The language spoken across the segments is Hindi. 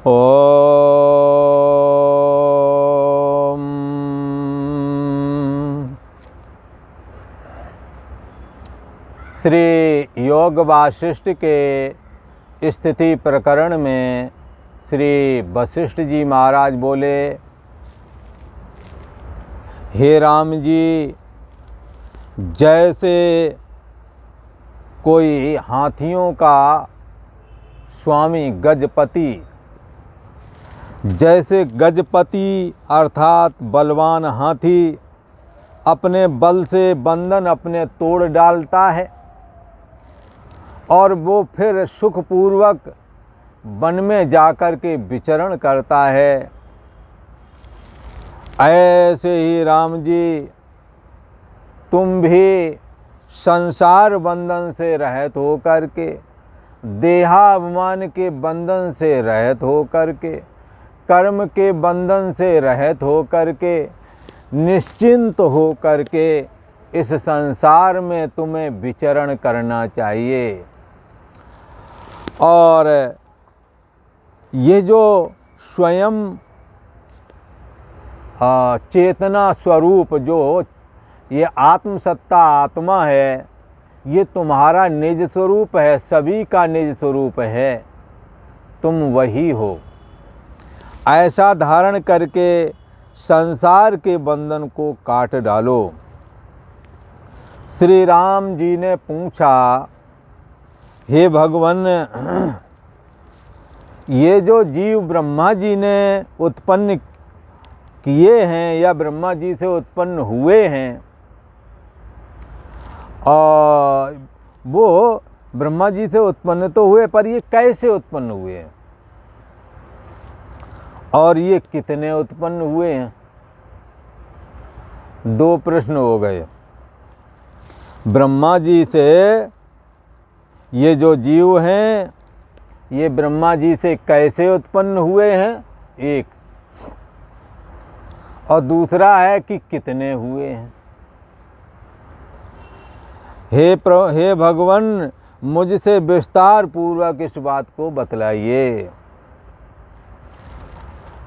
ओम। श्री योग वासिष्ठ के स्थिति प्रकरण में श्री वशिष्ठ जी महाराज बोले, हे राम जी, जैसे कोई हाथियों का स्वामी गजपति, जैसे गजपति अर्थात बलवान हाथी अपने बल से बंधन अपने तोड़ डालता है और वो फिर सुखपूर्वक वन में जाकर के विचरण करता है, ऐसे ही राम जी तुम भी संसार बंधन से रहित हो करके, देहाभिमान के बंधन से रहित हो करके, कर्म के बंधन से रहित हो करके, निश्चिंत हो करके इस संसार में तुम्हें विचरण करना चाहिए। और ये जो स्वयं चेतना स्वरूप जो ये आत्मसत्ता आत्मा है, ये तुम्हारा निज स्वरूप है, सभी का निज स्वरूप है, तुम वही हो। ऐसा धारण करके संसार के बंधन को काट डालो। श्री राम जी ने पूछा, हे भगवान, ये जो जीव ब्रह्मा जी ने उत्पन्न किए हैं या ब्रह्मा जी से उत्पन्न हुए हैं, और वो ब्रह्मा जी से उत्पन्न तो हुए, पर ये कैसे उत्पन्न हुए हैं और ये कितने उत्पन्न हुए हैं? दो प्रश्न हो गए। ब्रह्मा जी से ये जो जीव हैं, ये ब्रह्मा जी से कैसे उत्पन्न हुए हैं, एक, और दूसरा है कि कितने हुए हैं। हे भगवान, मुझसे विस्तार पूर्वक इस बात को बतलाइए।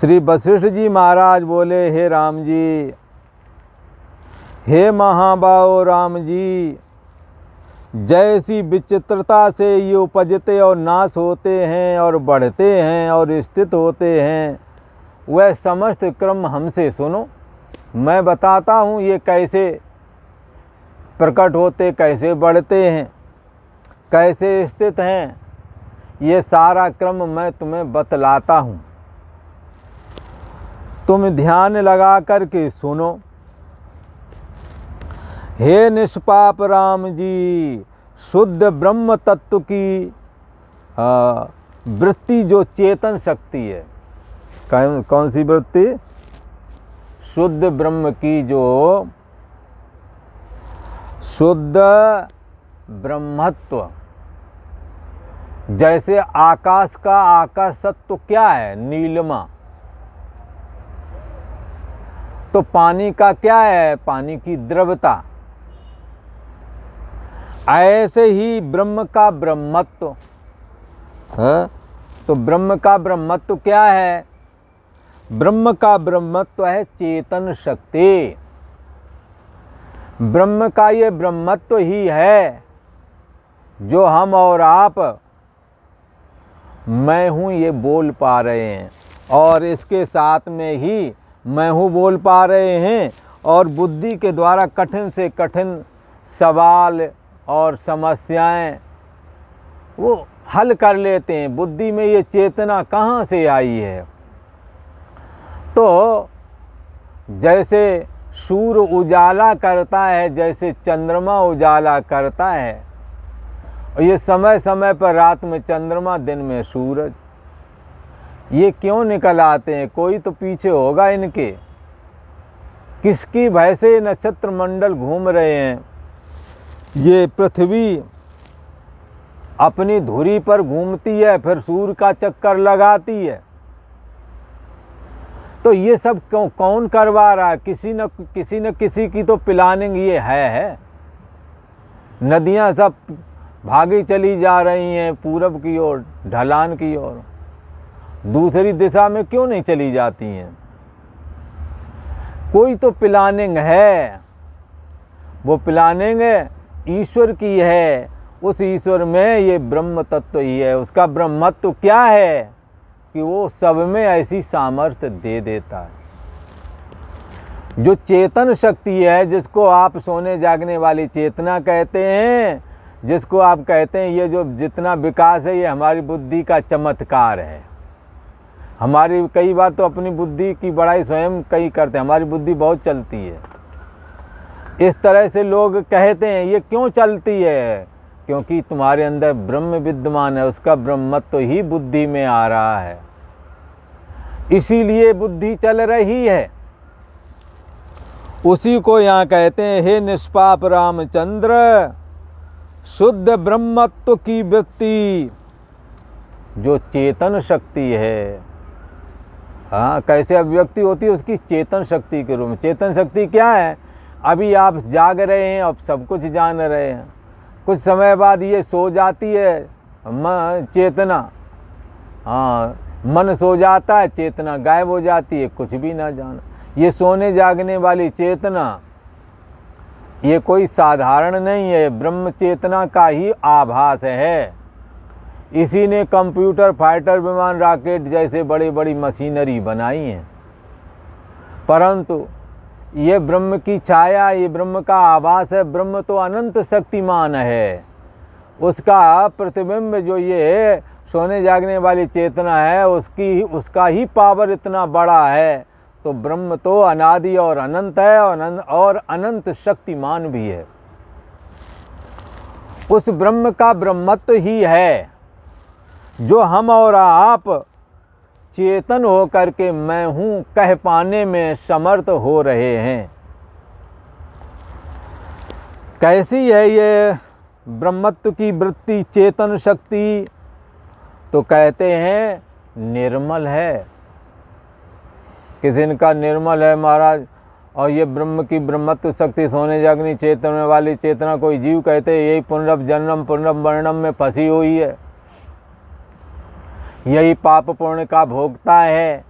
श्री वशिष्ठ जी महाराज बोले, हे राम जी, हे महाबाहो राम जी, जैसी विचित्रता से ये उपजते और नाश होते हैं और बढ़ते हैं और स्थित होते हैं, वह समस्त क्रम हमसे सुनो। मैं बताता हूँ ये कैसे प्रकट होते, कैसे बढ़ते हैं, कैसे स्थित हैं, ये सारा क्रम मैं तुम्हें बतलाता हूँ। तुम ध्यान लगा कर के सुनो। हे निष्पाप राम जी, शुद्ध ब्रह्म तत्व की वृत्ति जो चेतन शक्ति है, कौन सी वृत्ति? शुद्ध ब्रह्म की जो शुद्ध ब्रह्मत्व, जैसे आकाश का आकाश सत्व क्या है? नीलिमा। तो पानी का क्या है? पानी की द्रवता। ऐसे ही ब्रह्म का ब्रह्मत्व है। तो ब्रह्म का ब्रह्मत्व क्या है? ब्रह्म का ब्रह्मत्व है चेतन शक्ति। ब्रह्म का ये ब्रह्मत्व ही है जो हम और आप, मैं हूँ, ये बोल पा रहे हैं, और इसके साथ में ही मैं हूँ बोल पा रहे हैं, और बुद्धि के द्वारा कठिन से कठिन सवाल और समस्याएं वो हल कर लेते हैं। बुद्धि में ये चेतना कहाँ से आई है? तो जैसे सूर्य उजाला करता है, जैसे चंद्रमा उजाला करता है, और ये समय समय पर रात में चंद्रमा, दिन में सूरज, ये क्यों निकल आते हैं? कोई तो पीछे होगा इनके। किसकी भय से नक्षत्र मंडल घूम रहे हैं? ये पृथ्वी अपनी धुरी पर घूमती है, फिर सूर्य का चक्कर लगाती है। तो ये सब कौन करवा रहा है? किसी न किसी की तो प्लानिंग ये है। नदियां सब भागी चली जा रही हैं पूरब की ओर, ढलान की ओर, दूसरी दिशा में क्यों नहीं चली जाती हैं? कोई तो प्लानिंग है, वो प्लानिंग ईश्वर की है। उस ईश्वर में ये ब्रह्म तत्व ही है। उसका ब्रह्मत्व क्या है कि वो सब में ऐसी सामर्थ्य दे देता है। जो चेतन शक्ति है, जिसको आप सोने जागने वाली चेतना कहते हैं, जिसको आप कहते हैं ये जो जितना विकास है ये हमारी बुद्धि का चमत्कार है। हमारी कई बार तो अपनी बुद्धि की बड़ाई स्वयं कई करते हैं, हमारी बुद्धि बहुत चलती है। इस तरह से लोग कहते हैं ये क्यों चलती है? क्योंकि तुम्हारे अंदर ब्रह्म विद्यमान है, उसका ब्रह्मत्व ही बुद्धि में आ रहा है, इसीलिए बुद्धि चल रही है। उसी को यहाँ कहते हैं, हे निष्पाप रामचंद्र, शुद्ध ब्रह्मत्व की वृत्ति जो चेतन शक्ति है। हाँ, कैसे अभिव्यक्ति होती है उसकी? चेतन शक्ति के रूप में। चेतन शक्ति क्या है? अभी आप जाग रहे हैं, अब सब कुछ जान रहे हैं, कुछ समय बाद ये सो जाती है चेतना। हाँ, मन सो जाता है, चेतना गायब हो जाती है, कुछ भी ना जाना। ये सोने जागने वाली चेतना ये कोई साधारण नहीं है, ब्रह्म चेतना का ही आभास है। इसी ने कंप्यूटर, फाइटर विमान, रॉकेट जैसे बड़ी बड़ी मशीनरी बनाई हैं। परंतु ये ब्रह्म की छाया, ये ब्रह्म का आभास है। ब्रह्म तो अनंत शक्तिमान है, उसका प्रतिबिंब जो ये सोने जागने वाली चेतना है उसका ही पावर इतना बड़ा है। तो ब्रह्म तो अनादि और अनंत है और अनंत शक्तिमान भी है। उस ब्रह्म का ब्रह्मत्व ही है जो हम और आप चेतन हो करके मैं हूँ कह पाने में समर्थ हो रहे हैं। कैसी है ये ब्रह्मत्व की वृत्ति, चेतन शक्ति? तो कहते हैं निर्मल है। किसी का निर्मल है महाराज, और ये ब्रह्म की ब्रह्मत्व शक्ति सोने जागनी चेतन वाली चेतना कोई जीव कहते हैं यही पुनर्जन्म पुनर्मरणम में फंसी हुई है, यही पाप पुण्य का भोगता है,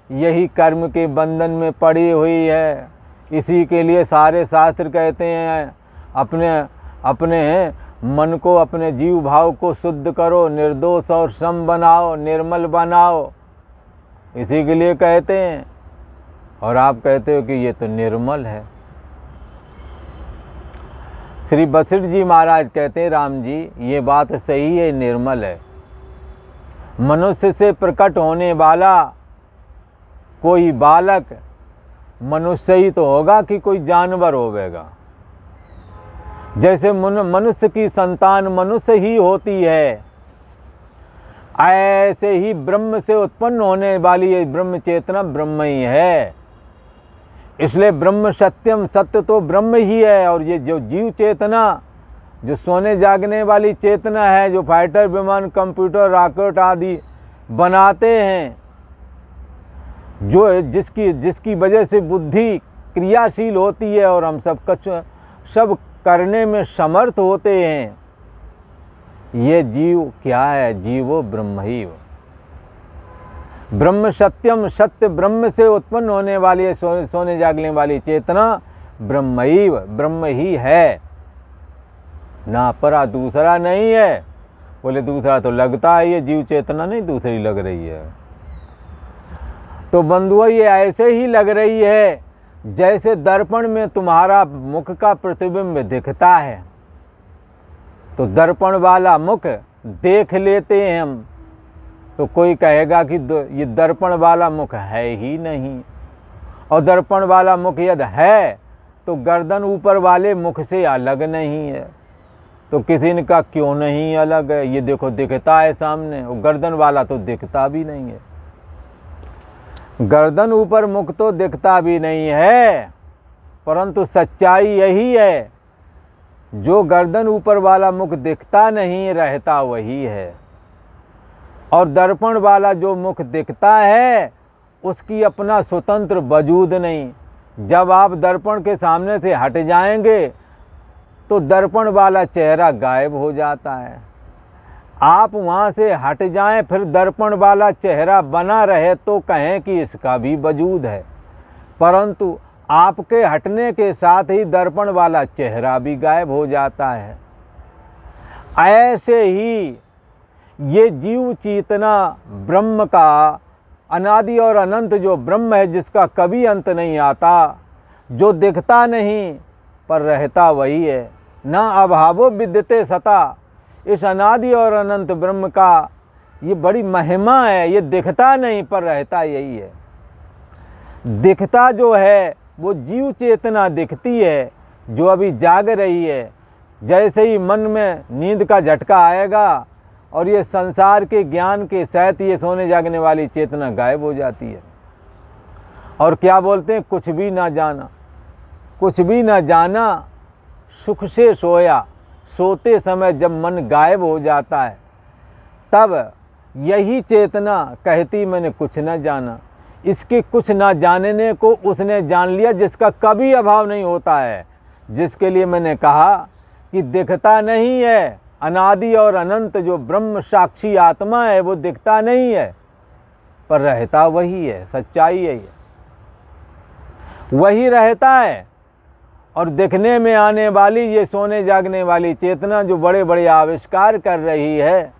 यही कर्म के बंधन में पड़ी हुई है। इसी के लिए सारे शास्त्र कहते हैं अपने मन को, अपने जीव भाव को शुद्ध करो, निर्दोष और सम बनाओ, निर्मल बनाओ, इसी के लिए कहते हैं। और आप कहते हो कि ये तो निर्मल है। श्री वशिष्ठ जी महाराज कहते हैं, राम जी ये बात सही है, निर्मल है। मनुष्य से प्रकट होने वाला कोई बालक मनुष्य ही तो होगा कि कोई जानवर होगा। जैसे मनुष्य की संतान मनुष्य ही होती है, ऐसे ही ब्रह्म से उत्पन्न होने वाली ये ब्रह्म चेतना ब्रह्म ही है। इसलिए ब्रह्म सत्यम, सत्य तो ब्रह्म ही है। और ये जो जीव चेतना, जो सोने जागने वाली चेतना है, जो फाइटर विमान, कंप्यूटर, रॉकेट आदि बनाते हैं, जो जिसकी वजह से बुद्धि क्रियाशील होती है और हम सब करने में समर्थ होते हैं, ये जीव क्या है? जीवो ब्रह्म ही। ब्रह्म सत्यम, सत्य ब्रह्म से उत्पन्न होने वाली सोने जागने वाली चेतना ब्रह्म ही है, ना परा दूसरा नहीं है। बोले दूसरा तो लगता है, ये जीव चेतना नहीं दूसरी लग रही है। तो बंधुओं ये ऐसे ही लग रही है जैसे दर्पण में तुम्हारा मुख का प्रतिबिंब दिखता है। तो दर्पण वाला मुख देख लेते हैं हम, तो कोई कहेगा कि ये दर्पण वाला मुख है ही नहीं। और दर्पण वाला मुख यदि है तो गर्दन ऊपर वाले मुख से अलग नहीं है। तो किसी ने कहा क्यों नहीं अलग है? ये देखो दिखता है सामने, और गर्दन वाला तो दिखता भी नहीं है। गर्दन ऊपर मुख तो दिखता भी नहीं है, परंतु सच्चाई यही है, जो गर्दन ऊपर वाला मुख दिखता नहीं रहता वही है। और दर्पण वाला जो मुख दिखता है उसकी अपना स्वतंत्र वजूद नहीं। जब आप दर्पण के सामने से हट जाएंगे तो दर्पण वाला चेहरा गायब हो जाता है। आप वहाँ से हट जाएं, फिर दर्पण वाला चेहरा बना रहे तो कहें कि इसका भी वजूद है, परंतु आपके हटने के साथ ही दर्पण वाला चेहरा भी गायब हो जाता है। ऐसे ही ये जीव चेतना ब्रह्म का अनादि और अनंत जो ब्रह्म है, जिसका कभी अंत नहीं आता, जो दिखता नहीं पर रहता वही है, ना अभावो विद्यते सता, इस अनादि और अनंत ब्रह्म का ये बड़ी महिमा है। ये दिखता नहीं पर रहता यही है। दिखता जो है वो जीव चेतना दिखती है, जो अभी जाग रही है। जैसे ही मन में नींद का झटका आएगा और ये संसार के ज्ञान के सहित ये सोने जागने वाली चेतना गायब हो जाती है। और क्या बोलते हैं, कुछ भी ना जाना, कुछ भी ना जाना, सुख से सोया। सोते समय जब मन गायब हो जाता है, तब यही चेतना कहती मैंने कुछ न जाना। इसके कुछ ना जानने को उसने जान लिया, जिसका कभी अभाव नहीं होता है। जिसके लिए मैंने कहा कि दिखता नहीं है, अनादि और अनंत जो ब्रह्म साक्षी आत्मा है वो दिखता नहीं है पर रहता वही है। सच्चाई है, ये वही रहता है। और दिखने में आने वाली ये सोने जागने वाली चेतना जो बड़े बड़े आविष्कार कर रही है,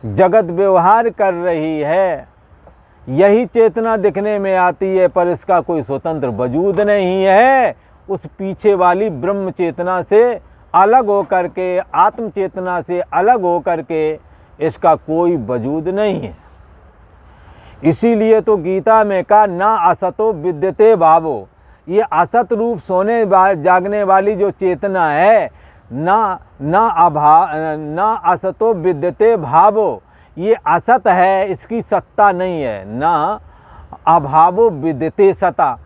जगत व्यवहार कर रही है, यही चेतना दिखने में आती है, पर इसका कोई स्वतंत्र वजूद नहीं है। उस पीछे वाली ब्रह्म चेतना से अलग होकर के, आत्म चेतना से अलग होकर के इसका कोई वजूद नहीं है। इसीलिए तो गीता में कहा ना असतो विद्यते भावो। ये असत रूप सोने जागने वाली जो चेतना है, ना असतो विद्यते भावो, ये असत है, इसकी सत्ता नहीं है। ना अभावो विद्यते सता।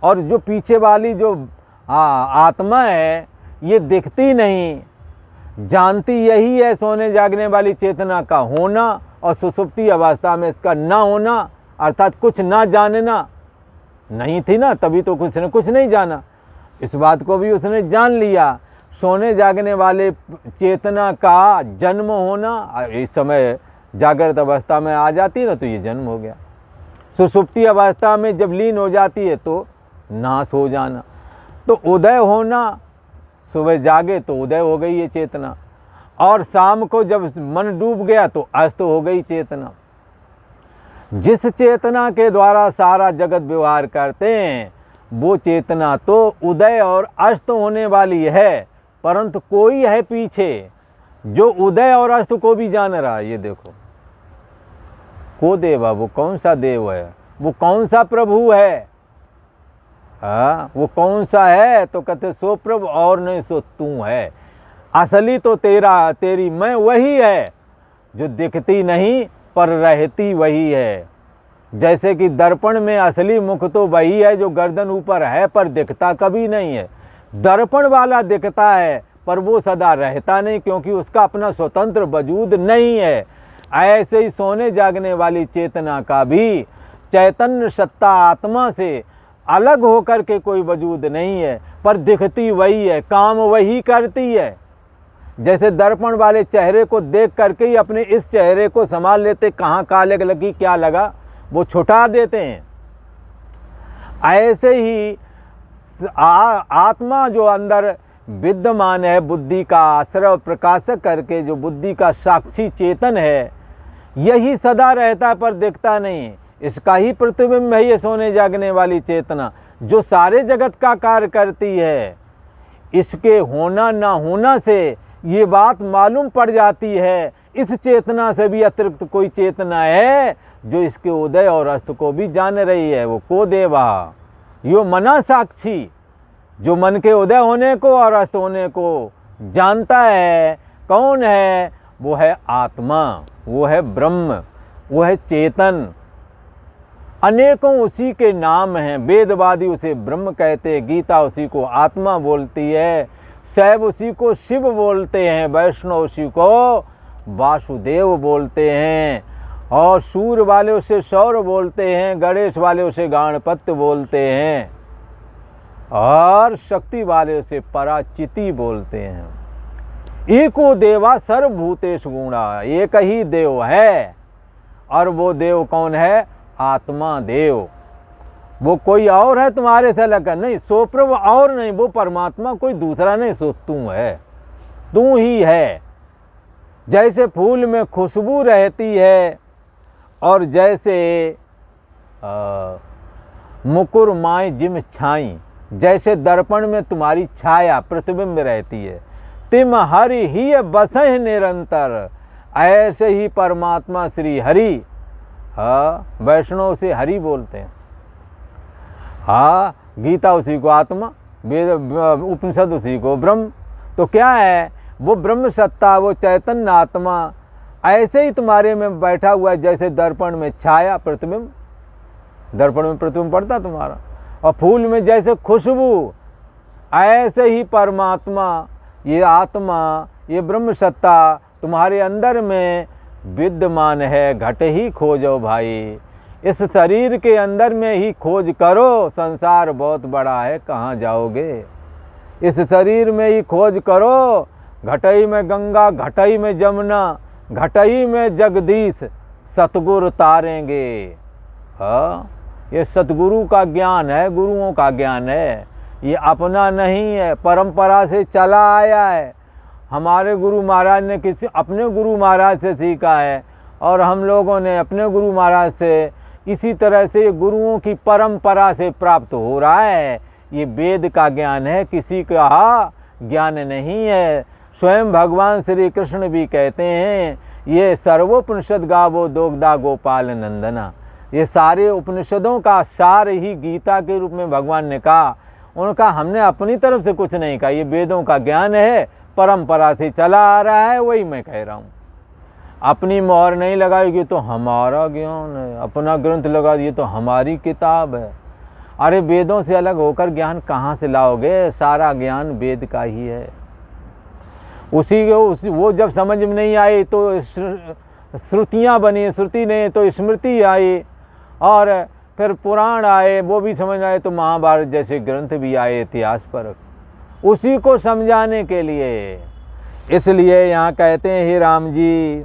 और जो पीछे वाली जो आत्मा है ये दिखती नहीं, जानती यही है सोने जागने वाली चेतना का होना, और सुसुप्ति अवस्था में इसका ना होना, अर्थात कुछ ना जानना। नहीं थी ना, तभी तो कुछ ने कुछ नहीं जाना। इस बात को भी उसने जान लिया। सोने जागने वाले चेतना का जन्म होना, इस समय जागृत अवस्था में आ जाती है ना, तो ये जन्म हो गया। सुसुप्ति अवस्था में जब लीन हो जाती है तो नाश हो जाना। तो उदय होना, सुबह जागे तो उदय हो गई ये चेतना, और शाम को जब मन डूब गया तो अस्त हो गई चेतना। जिस चेतना के द्वारा सारा जगत व्यवहार करते हैं वो चेतना तो उदय और अस्त होने वाली है, परंतु कोई है पीछे जो उदय और अस्त को भी जान रहा है। ये देखो, को देवा, वो कौन सा देव है, वो कौन सा प्रभु है, वो कौन सा है? तो कहते सो प्रभु और नहीं सो तू है। असली तो तेरी मैं वही है जो दिखती नहीं पर रहती वही है। जैसे कि दर्पण में असली मुख तो वही है जो गर्दन ऊपर है पर दिखता कभी नहीं है। दर्पण वाला दिखता है पर वो सदा रहता नहीं, क्योंकि उसका अपना स्वतंत्र वजूद नहीं है। ऐसे ही सोने जागने वाली चेतना का भी चैतन्य सत्ता आत्मा से अलग होकर के कोई वजूद नहीं है, पर दिखती वही है, काम वही करती है। जैसे दर्पण वाले चेहरे को देख करके ही अपने इस चेहरे को संभाल लेते, कहाँ काले लगी क्या लगा वो छुटा देते हैं। ऐसे ही आत्मा जो अंदर विद्यमान है, बुद्धि का आश्रय प्रकाशक करके जो बुद्धि का साक्षी चेतन है, यही सदा रहता पर दिखता नहीं। इसका ही प्रतिबिंब है ये सोने जागने वाली चेतना जो सारे जगत का कार्य करती है। इसके होना ना होना से ये बात मालूम पड़ जाती है, इस चेतना से भी अतिरिक्त कोई चेतना है जो इसके उदय और अस्त को भी जान रही है। वो को देवा, यो मना साक्षी, जो मन के उदय होने को और अस्त होने को जानता है। कौन है? वो है आत्मा, वो है ब्रह्म, वो है चेतन। अनेकों उसी के नाम हैं। वेदवादी उसे ब्रह्म कहते हैं, गीता उसी को आत्मा बोलती है, शैव उसी को शिव बोलते हैं, वैष्णव उसी को वासुदेव बोलते हैं, और सूर्य वाले उसे सौर बोलते हैं, गणेश वाले उसे गणपत्य बोलते हैं, और शक्ति वाले उसे पराचिति बोलते हैं। एको देवा सर्वभूतेषु गुणा, एक ही देव है। और वो देव कौन है? आत्मा देव। वो कोई और है तुम्हारे से अलग नहीं, सो प्रभु और नहीं, वो परमात्मा कोई दूसरा नहीं, सो तू है, तू ही है। जैसे फूल में खुशबू रहती है और जैसे मुकुर माए जिम छाई, जैसे दर्पण में तुम्हारी छाया प्रतिबिंब रहती है, तिम हरि ही बसह निरंतर, ऐसे ही परमात्मा श्री हरि, हाँ वैष्णव से हरि बोलते हैं। हाँ, गीता उसी को आत्मा, वेद उपनिषद उसी को ब्रह्म। तो क्या है? वो ब्रह्म सत्ता, वो चैतन्य आत्मा ऐसे ही तुम्हारे में बैठा हुआ है, जैसे दर्पण में छाया प्रतिबिंब, दर्पण में प्रतिबिंब पड़ता तुम्हारा, और फूल में जैसे खुशबू, ऐसे ही परमात्मा, ये आत्मा, ये ब्रह्म सत्ता तुम्हारे अंदर में विद्यमान है। घट ही खोजो भाई, इस शरीर के अंदर में ही खोज करो, संसार बहुत बड़ा है, कहाँ जाओगे? इस शरीर में ही खोज करो। घटई में गंगा, घटई में जमुना, घटई में जगदीश, सतगुरु तारेंगे। हाँ, ये सतगुरु का ज्ञान है, गुरुओं का ज्ञान है, ये अपना नहीं है, परंपरा से चला आया है। हमारे गुरु महाराज ने किसी अपने गुरु महाराज से सीखा है, और हम लोगों ने अपने गुरु महाराज से, इसी तरह से गुरुओं की परंपरा से प्राप्त हो रहा है। ये वेद का ज्ञान है, किसी का ज्ञान नहीं है। स्वयं भगवान श्री कृष्ण भी कहते हैं, ये सर्वोपनिषद गावो दोग्धा गोपाल नंदना, ये सारे उपनिषदों का सार ही गीता के रूप में भगवान ने कहा। उनका हमने अपनी तरफ से कुछ नहीं कहा, ये वेदों का ज्ञान है, परंपरा से चला आ रहा है, वही मैं कह रहा हूँ। अपनी मोहर नहीं लगाएगी तो हमारा ज्ञान है, अपना ग्रंथ लगा दिए तो हमारी किताब है। अरे वेदों से अलग होकर ज्ञान कहाँ से लाओगे? सारा ज्ञान वेद का ही है। वो जब समझ में नहीं आई तो श्रुतियाँ बनी, श्रुति नहीं तो स्मृति आई, और फिर पुराण आए, वो भी समझ आए, तो महाभारत जैसे ग्रंथ भी आए इतिहास पर, उसी को समझाने के लिए। इसलिए यहाँ कहते हैं, हे राम जी,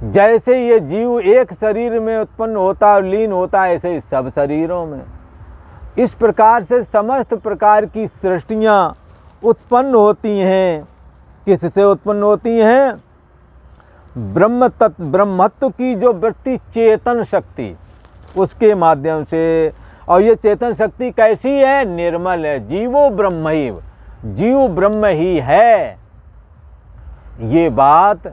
जैसे ये जीव एक शरीर में उत्पन्न होता और लीन होता है, ऐसे ही सब शरीरों में इस प्रकार से समस्त प्रकार की सृष्टियाँ उत्पन्न होती हैं। किससे उत्पन्न होती हैं? ब्रह्मत्व की जो वृत्ति, चेतन शक्ति, उसके माध्यम से। और ये चेतन शक्ति कैसी है? निर्मल है। जीवो ब्रह्मैव, जीव ब्रह्म ही है। ये बात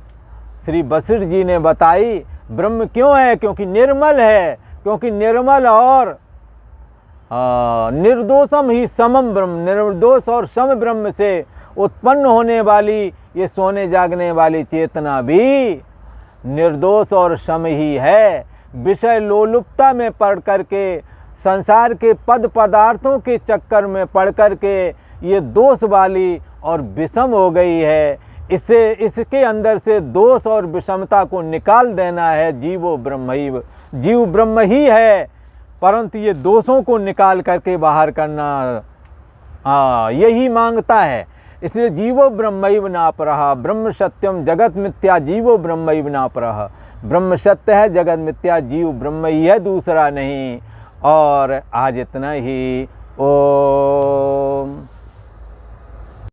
श्री वशिष्ठ जी ने बताई। ब्रह्म क्यों है? क्योंकि निर्मल है, क्योंकि निर्मल और निर्दोषम ही समम ब्रह्म, निर्दोष और सम ब्रह्म से उत्पन्न होने वाली ये सोने जागने वाली चेतना भी निर्दोष और सम ही है। विषय लोलुपता में पड़ करके, संसार के पद पदार्थों के चक्कर में पड़ करके ये दोष वाली और विषम हो गई है। इसके अंदर से दोष और विषमता को निकाल देना है। जीवो ब्रह्मैव, जीव ब्रह्म ही है, परंतु ये दोषों को निकाल करके बाहर करना यही मांगता है। इसलिए जीवो ब्रह्मैव नापरः, ब्रह्म सत्यम जगत मिथ्या, जीवो ब्रह्मैव नापरः। ब्रह्म सत्य है, जगत मिथ्या, जीव ब्रह्म ही है, दूसरा नहीं। और आज इतना ही। ओम।